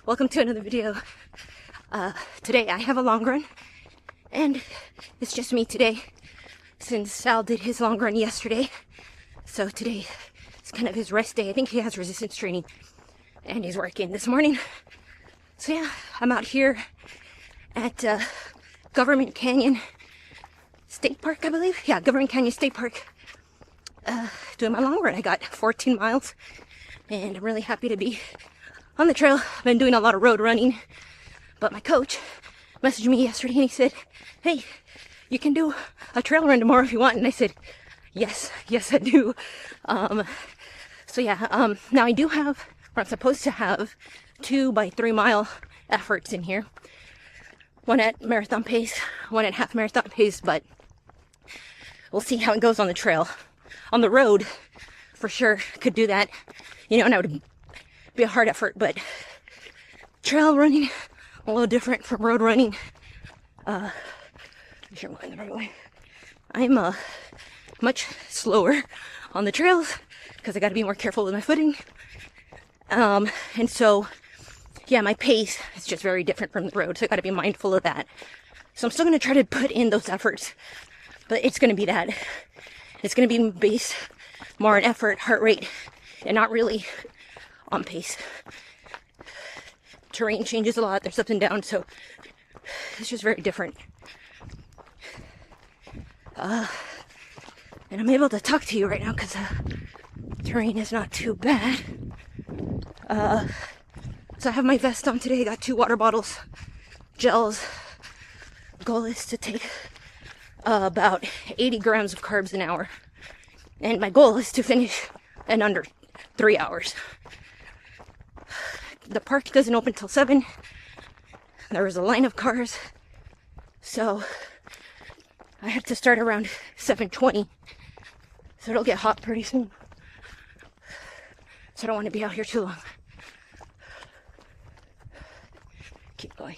Welcome to another video. Today I have a long run, and it's just me today since Sal did his long run yesterday. So today is kind of his rest day. I think he has resistance training and he's working this morning. So yeah, I'm out here at Government Canyon State Park, I believe. Yeah, Government Canyon State Park, doing my long run. I got 14 miles and I'm really happy to be on the trail. I've been doing a lot of road running, but my coach messaged me yesterday and he said, hey, you can do a trail run tomorrow if you want. And I said, yes I do. So yeah, now I do have, or I'm supposed to have, 2 by 3 mile efforts in here. One at marathon pace, one at half marathon pace, but we'll see how it goes on the trail. On the road, for sure, could do that, you know, and I would be a hard effort, but trail running, a little different from road running. Make sure I'm going the right way. I'm much slower on the trails because I got to be more careful with my footing. And so, yeah, my pace is just very different from the road, so I got to be mindful of that. So I'm still going to try to put in those efforts, but it's going to be that. It's going to be based more on effort, heart rate, and not really on pace. Terrain changes a lot. There's ups and downs, so it's just very different. And I'm able to talk to you right now because terrain is not too bad. So I have my vest on today. I got 2 water bottles, gels. Goal is to take about 80 grams of carbs an hour. And my goal is to finish in under 3 hours. The park doesn't open till 7. There was a line of cars, so I have to start around 7:20. So it'll get hot pretty soon. So I don't want to be out here too long. Keep going.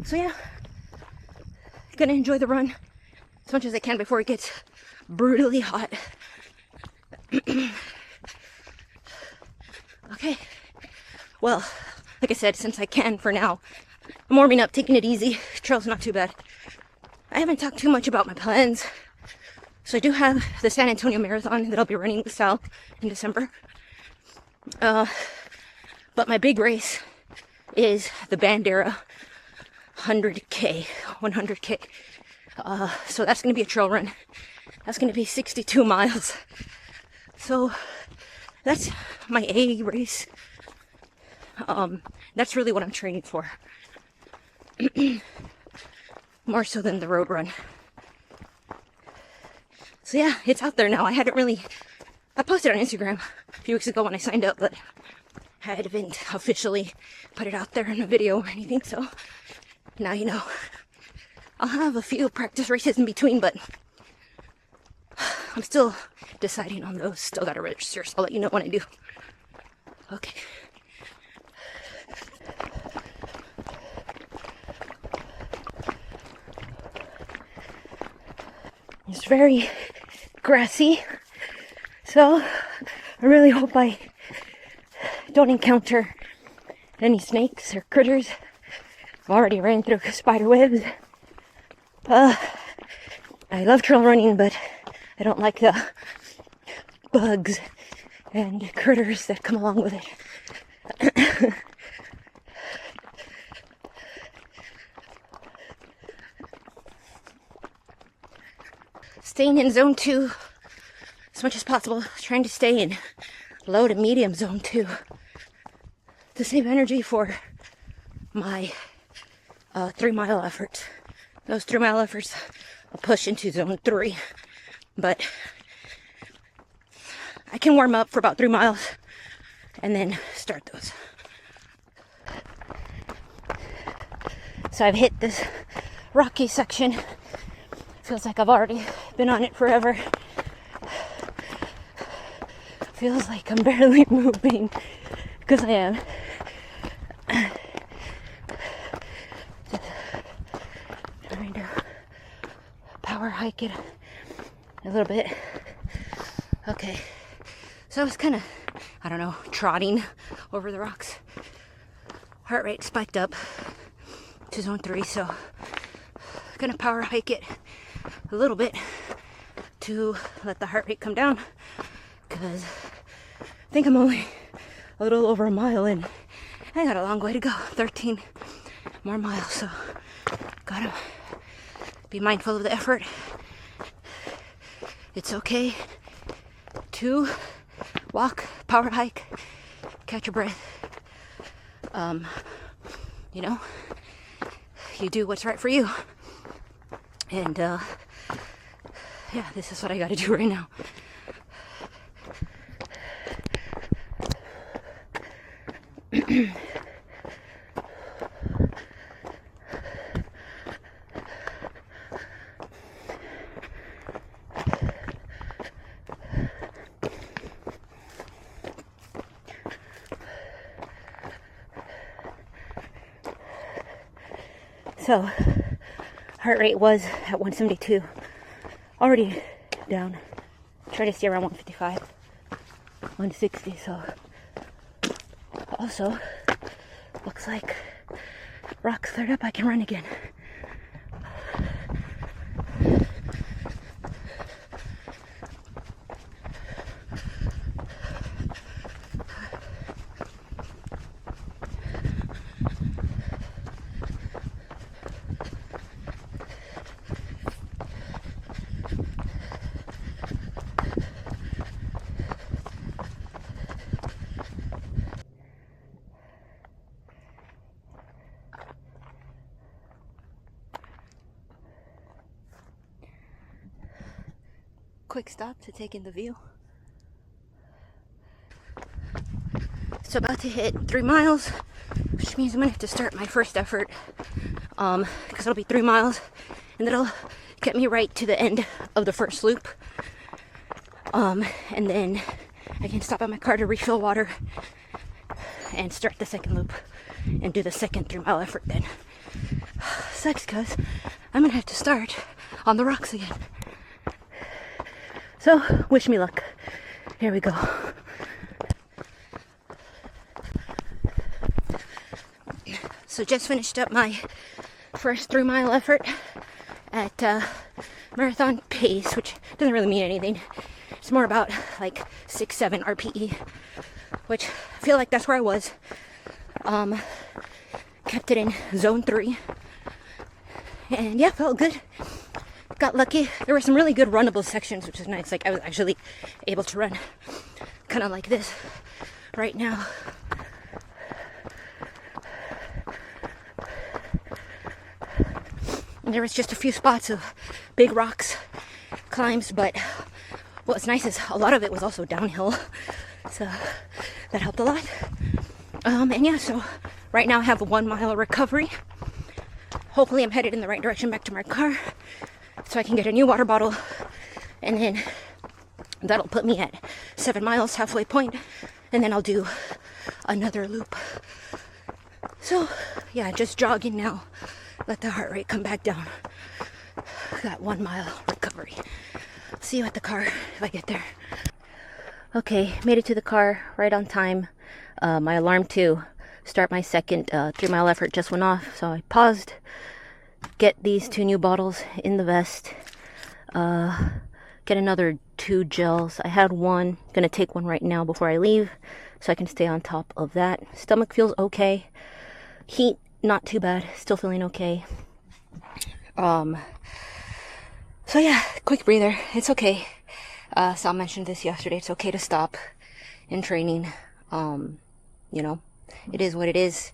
So yeah, gonna enjoy the run as much as I can before it gets brutally hot. Okay, well, like I said, since I can for now, I'm warming up, taking it easy. Trail's not too bad. I haven't talked too much about my plans. So I do have the San Antonio Marathon that I'll be running with Sal in December. But my big race is the Bandera 100K. So that's going to be a trail run. That's going to be 62 miles. So that's my A race. That's really what I'm training for. More so than the road run. So yeah, it's out there now. I posted on Instagram a few weeks ago when I signed up, but I haven't officially put it out there in a video or anything, so now you know. I'll have a few practice races in between, but I'm still deciding on those. Still gotta register, so I'll let you know when I do. Okay. It's very grassy, so I really hope I don't encounter any snakes or critters. I've already ran through spider webs. I love trail running, but I don't like the bugs and critters that come along with it. Staying in zone 2 as much as possible, trying to stay in low to medium zone 2 to save energy for my 3 mile efforts. Those 3 mile efforts I'll push into zone 3, but I can warm up for about 3 miles and then start those. So I've hit this rocky section. Feels like I've already been on it forever. Feels like I'm barely moving, because I am. Trying to power hike it a little bit. Okay, so I I don't know, trotting over the rocks. Heart rate spiked up to zone 3, so gonna power hike it a little bit to let the heart rate come down, because I think I'm only a little over a mile in. I got a long way to go, 13 more miles, so gotta be mindful of the effort. It's okay to walk, power hike, catch your breath. You know, you do what's right for you. And yeah, this is what I gotta do right now. So, heart rate was at 172, already down. Try to stay around 155, 160. So, also, looks like rocks cleared up. I can run again. Quick stop to take in the view. So about to hit 3 miles, which means I'm gonna have to start my first effort, because it'll be 3 miles, and that'll get me right to the end of the first loop. And then I can stop at my car to refill water and start the second loop and do the second 3 mile effort then. Sucks, cause I'm gonna have to start on the rocks again. So, wish me luck. Here we go. So just finished up my first 3 mile effort at marathon pace, which doesn't really mean anything. It's more about like 6-7 RPE, which I feel like that's where I was. Kept it in zone 3. And yeah, felt good. Got lucky. There were some really good runnable sections, which is nice. Like I was actually able to run kind of like this right now. And there was just a few spots of big rocks, climbs, but what's nice is a lot of it was also downhill. So that helped a lot. And yeah, so right now I have a 1 mile recovery. Hopefully I'm headed in the right direction back to my car, so I can get a new water bottle, and then that'll put me at 7 miles, halfway point, and then I'll do another loop. So yeah, just jogging now. Let the heart rate come back down. Got 1 mile recovery. See you at the car if I get there. Okay, made it to the car right on time. My alarm to start my second 3 mile effort just went off, so I paused. Get these 2 new bottles in the vest. Get another 2 gels. I had one. Gonna take one right now before I leave, so I can stay on top of that. Stomach feels okay. Heat, not too bad. Still feeling okay. So yeah, quick breather. It's okay. Sal mentioned this yesterday. It's okay to stop in training. You know, it is what it is.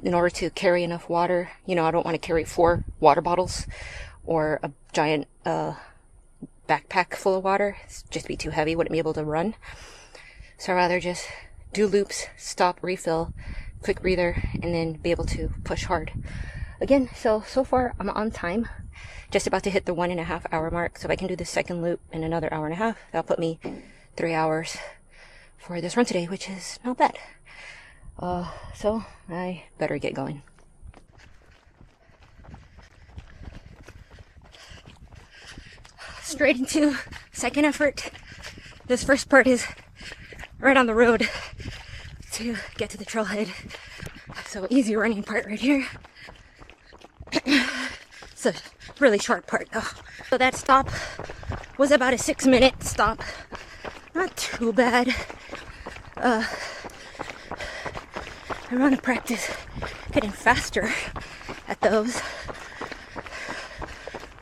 In order to carry enough water, you know, I don't want to carry 4 water bottles or a giant backpack full of water. It's just be too heavy, wouldn't be able to run. So I'd rather just do loops, stop, refill, quick breather, and then be able to push hard again. So far I'm on time, just about to hit the 1.5 hour mark. So if I can do the second loop in another 1.5 hours, that'll put me 3 hours for this run today, which is not bad. So I better get going. Straight into second effort. This first part is right on the road to get to the trailhead. So easy running part right here. It's a really short part though. So that stop was about a 6-minute stop. Not too bad. I want to practice getting faster at those.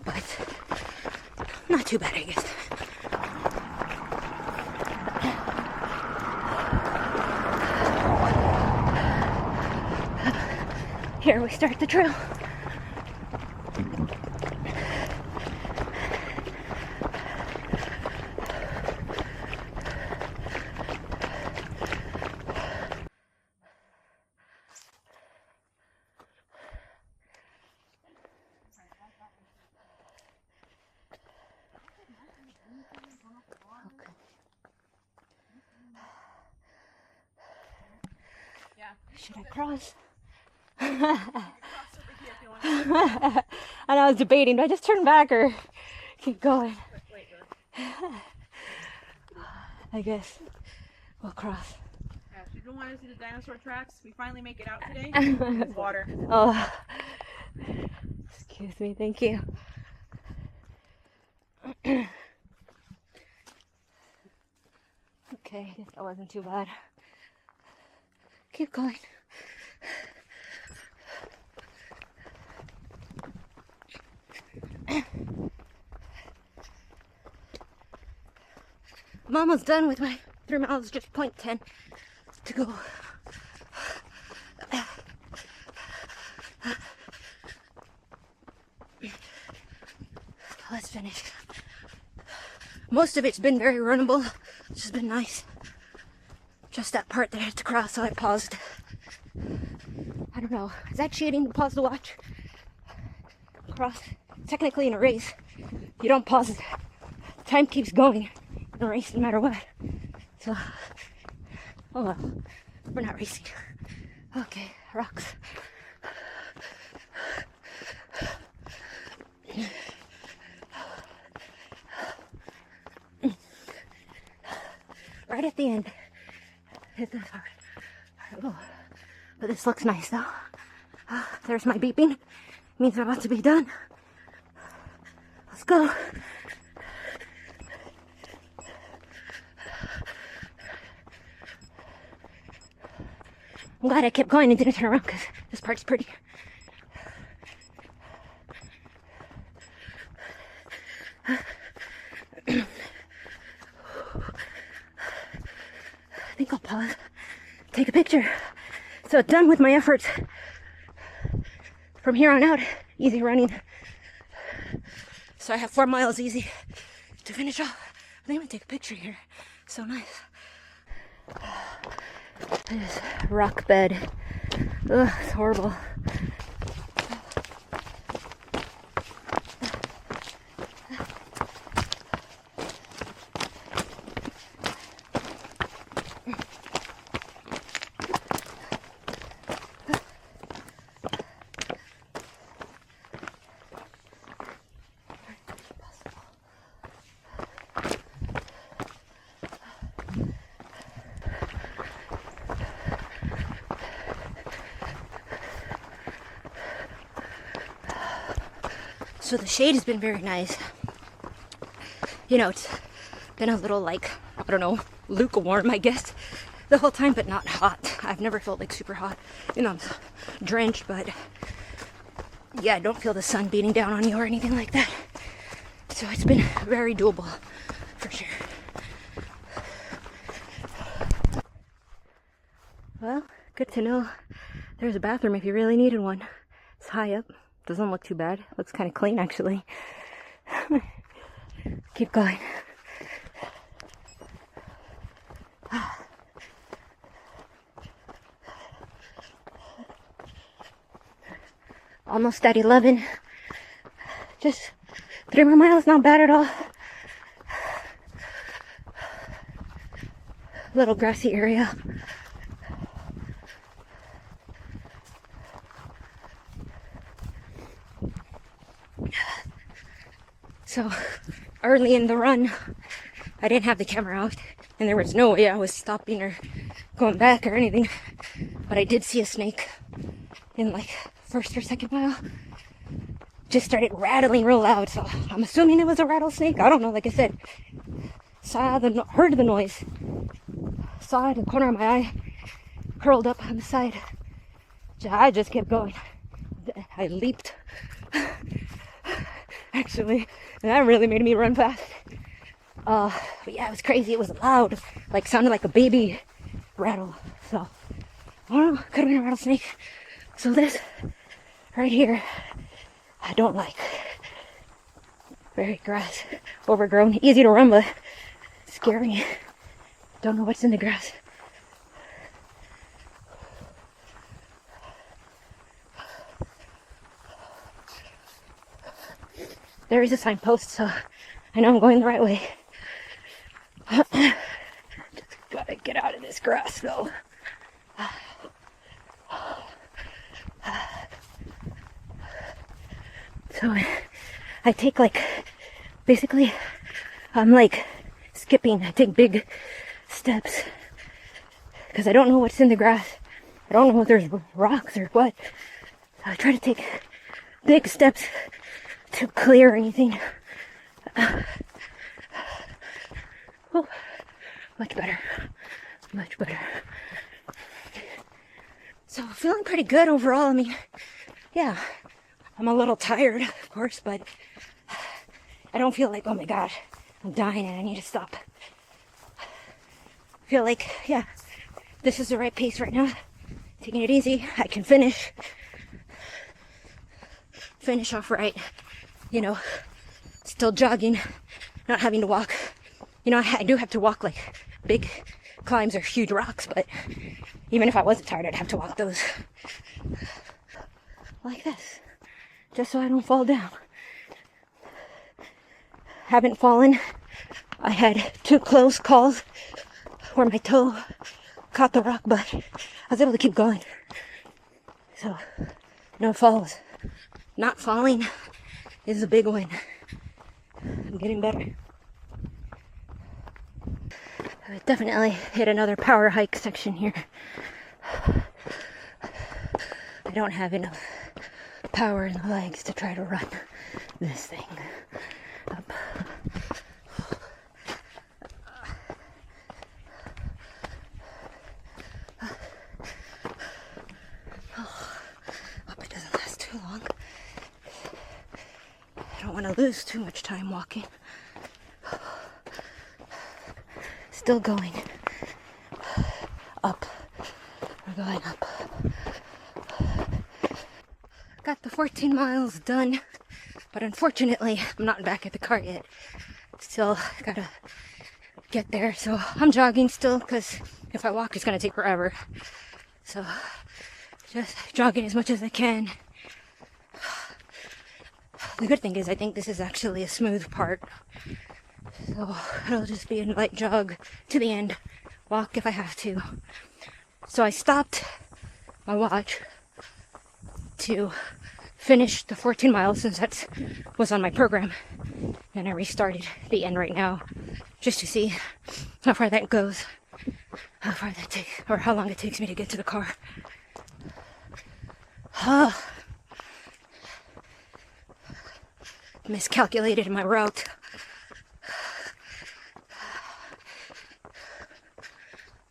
But not too bad, I guess. Here we start the trail. Should I cross? And I was debating, do I just turn back or keep going? I guess we'll cross. Yeah, if you don't want to see the dinosaur tracks, we finally make it out today. It's water. Oh, excuse me, thank you. Okay, that wasn't too bad. Keep going. I'm almost done with my 3 miles, just 0.10 to go. Let's finish. Most of it's been very runnable, which has been nice. Just that part that I had to cross, so I paused. I don't know, is that cheating to pause the watch? Cross. Technically in a race, you don't pause. Time keeps going in a race no matter what. So, oh well, we're not racing. Okay, rocks. Right at the end. Hit this hard. Oh. But this looks nice though. There's my beeping. Means I'm about to be done. Let's go. I'm glad I kept going and didn't turn around because this part's pretty. I think I'll pause, take a picture. So done with my efforts. From here on out, easy running. So I have 4 miles easy to finish off. I think I'm gonna take a picture here. So nice. This rock bed. Ugh, it's horrible. So the shade has been very nice. You know, it's been a little like, I don't know, lukewarm, I guess, the whole time, but not hot. I've never felt like super hot. You know, I'm drenched, but yeah, I don't feel the sun beating down on you or anything like that. So it's been very doable, for sure. Well, good to know there's a bathroom if you really needed one. It's high up. Doesn't look too bad. Looks kind of clean, actually. Keep going. Almost at 11. Just 3 more miles, not bad at all. Little grassy area. So early in the run, I didn't have the camera out. and there was no way I was stopping or going back or anything. But I did see a snake in like first or second mile. Just started rattling real loud, so I'm assuming it was a rattlesnake. I don't know. Like I said, heard the noise, saw it in the corner of my eye, curled up on the side. I just kept going. I leaped. Actually, and that really made me run fast. But yeah, it was crazy. It was loud, like sounded like a baby rattle. So I don't know, could have been a rattlesnake. So this right here, I don't like. Very grass, overgrown, easy to run, but scary. Don't know what's in the grass. There is a signpost, so I know I'm going the right way. Just gotta get out of this grass, though. So I take basically, I'm like skipping. I take big steps because I don't know what's in the grass. I don't know if there's rocks or what. So I try to take big steps to clear anything. Oh, much better. Much better. So feeling pretty good overall. I mean, yeah, I'm a little tired, of course, but I don't feel like, oh my God, I'm dying and I need to stop. I feel like, yeah, this is the right pace right now. Taking it easy. I can finish off right. You know, still jogging, not having to walk. You know, I do have to walk like big climbs or huge rocks, but even if I wasn't tired, I'd have to walk those like this, just so I don't fall down. Haven't fallen. I had 2 close calls where my toe caught the rock, but I was able to keep going. So, no falls. Not falling is a big win. I'm getting better. I definitely hit another power hike section here. I don't have enough power in the legs to try to run this thing up. Hope it doesn't last too long. I don't want to lose too much time walking. Still going up. We're going up. Got the 14 miles done, but unfortunately, I'm not back at the car yet. Still gotta get there, so I'm jogging still, because if I walk, it's gonna take forever. So, just jogging as much as I can. The good thing is, I think this is actually a smooth part. So, it'll just be a light jog to the end. Walk if I have to. So I stopped my watch to finish the 14 miles since that was on my program. And I restarted the end right now just to see how far that goes. How far that takes, or how long it takes me to get to the car. Miscalculated my route.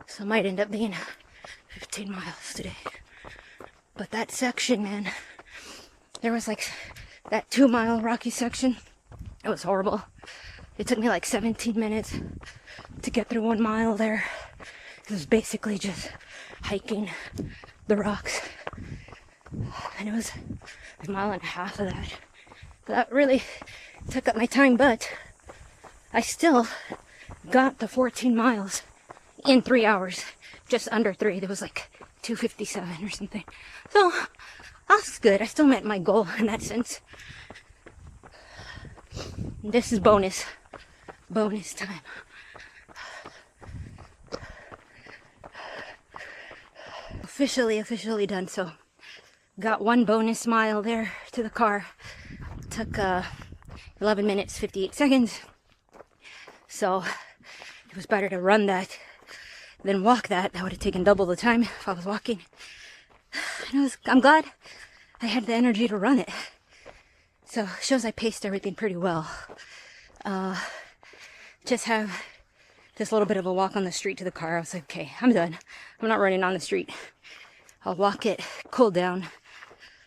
So it might end up being 15 miles today. But that section, man, there was like that 2-mile rocky section. It was horrible. It took me like 17 minutes to get through 1 mile there. It was basically just hiking the rocks. And it was a mile and a half of that. That really took up my time, but I still got the 14 miles in 3 hours. Just under 3. There was like 2:57 or something. So that's good. I still met my goal in that sense. This is bonus time. Officially done. So got 1 bonus mile there to the car. Took 11 minutes 58 seconds. So it was better to run that than walk that. That would have taken double the time if I was walking. And I'm glad I had the energy to run it. So it shows I paced everything pretty well. Just have this little bit of a walk on the street to the car. I was like, okay, I'm done. I'm not running on the street. I'll walk it, cool down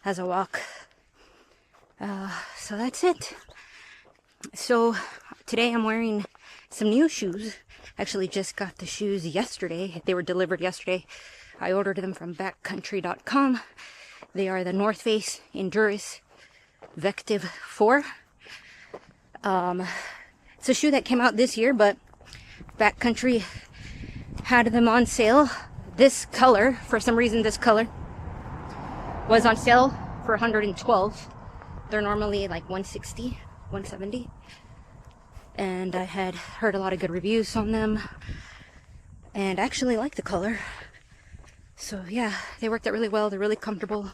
as I walk. So that's it. So today I'm wearing some new shoes. Actually just got the shoes yesterday. They were delivered yesterday. I ordered them from backcountry.com. They are the North Face Endurance Vective 4. It's a shoe that came out this year, but Backcountry had them on sale. This color, for some reason this color was on sale for $112. They're normally like $160, $170. And I had heard a lot of good reviews on them and actually like the color. So yeah, they worked out really well. They're really comfortable.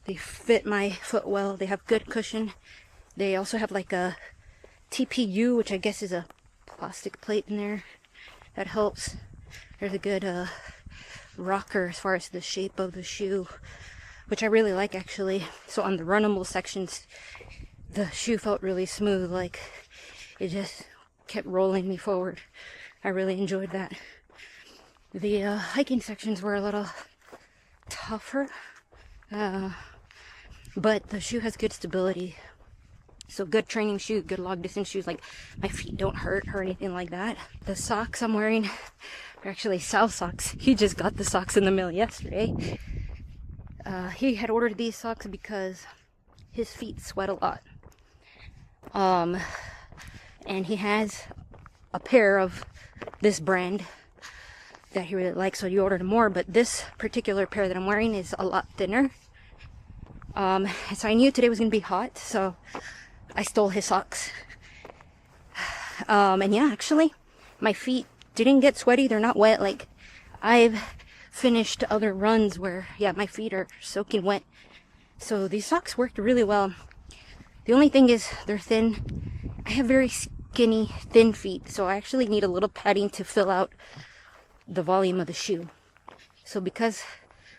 They fit my foot well. They have good cushion. They also have like a TPU, which I guess is a plastic plate in there. That helps. There's a good rocker as far as the shape of the shoe, which I really like actually. So on the runnable sections, the shoe felt really smooth. Like it just kept rolling me forward. I really enjoyed that. The hiking sections were a little tougher, but the shoe has good stability. So good training shoe, good long distance shoes. Like my feet don't hurt or anything like that. The socks I'm wearing are actually Sal socks. He just got the socks in the mail yesterday. He had ordered these socks because his feet sweat a lot. And he has a pair of this brand that he really likes, so he ordered more, but this particular pair that I'm wearing is a lot thinner. So I knew today was gonna be hot, so I stole his socks. And yeah, actually my feet didn't get sweaty. They're not wet. Like I've finished other runs where yeah, my feet are soaking wet. So these socks worked really well. The only thing is they're thin. I have very skinny, thin feet, so I actually need a little padding to fill out the volume of the shoe. So because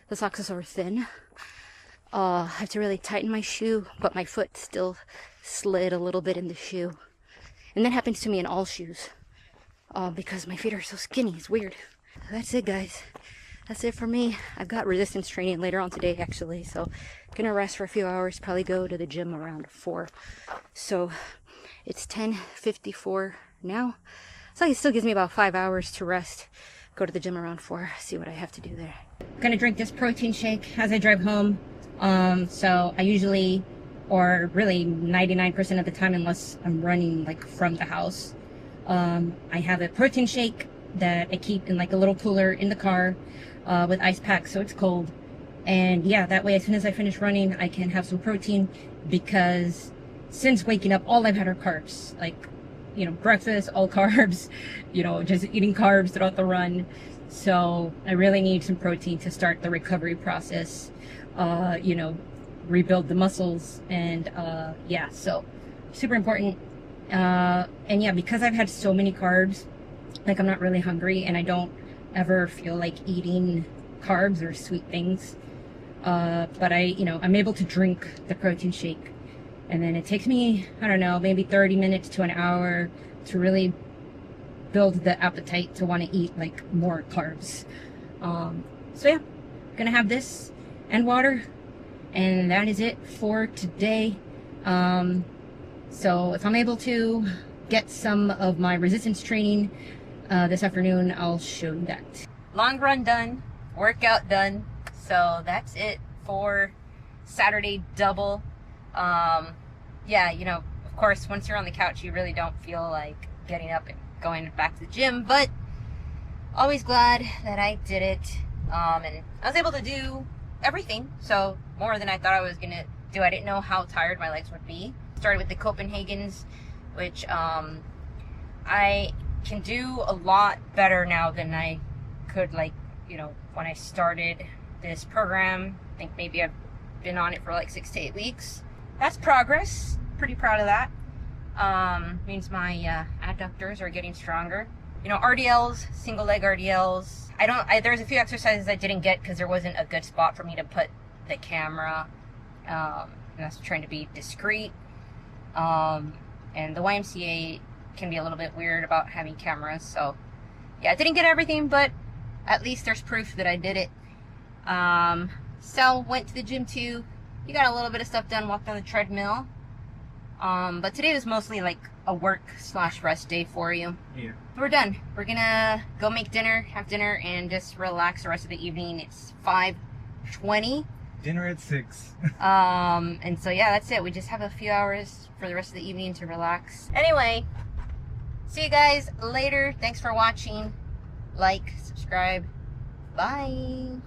the socks are thin, I have to really tighten my shoe, but my foot still slid a little bit in the shoe. And that happens to me in all shoes, because my feet are so skinny. It's weird. That's it, guys. That's it for me. I've got resistance training later on today, actually, so gonna rest for a few hours, probably go to the gym around 4. So it's 10:54 now. So it still gives me about 5 hours to rest. Go to the gym around 4, see what I have to do there. I'm gonna drink this protein shake as I drive home. So I usually, or really 99% of the time, unless I'm running like from the house, I have a protein shake that I keep in like a little cooler in the car with ice packs so it's cold. And yeah, that way as soon as I finish running, I can have some protein, because since waking up, all I've had are carbs. Like, you know, breakfast, all carbs, you know, just eating carbs throughout the run. So I really need some protein to start the recovery process, you know, rebuild the muscles. And yeah, so super important. And yeah, because I've had so many carbs, like I'm not really hungry, and I don't ever feel like eating carbs or sweet things. But I'm able to drink the protein shake, and then it takes me, I don't know, maybe 30 minutes to an hour to really build the appetite to want to eat like more carbs. So yeah, gonna have this and water, and that is it for today. So if I'm able to get some of my resistance training this afternoon, I'll show you that. Long run done, workout done. So that's it for Saturday double. Yeah, you know, of course, once you're on the couch, you really don't feel like getting up and going back to the gym, but always glad that I did it. And I was able to do everything, so more than I thought I was gonna do. I didn't know how tired my legs would be. Started with the Copenhagen's, which I can do a lot better now than I could, like, you know, when I started this program. I think maybe I've been on it for like 6 to 8 weeks. That's progress. Pretty proud of that. Means my adductors are getting stronger. you know, RDLs, single leg RDLs. There's a few exercises I didn't get because there wasn't a good spot for me to put the camera. And that's trying to be discreet. And the YMCA can be a little bit weird about having cameras. So yeah, I didn't get everything, but at least there's proof that I did it. Sal went to the gym too. He got a little bit of stuff done, walked on the treadmill. But today was mostly like a work/rest day for you. Yeah. We're done. We're gonna go make dinner, have dinner, and just relax the rest of the evening. It's 5:20. Dinner at 6. And so yeah, that's it. We just have a few hours for the rest of the evening to relax. Anyway, see you guys later. Thanks for watching. Like, subscribe. Bye.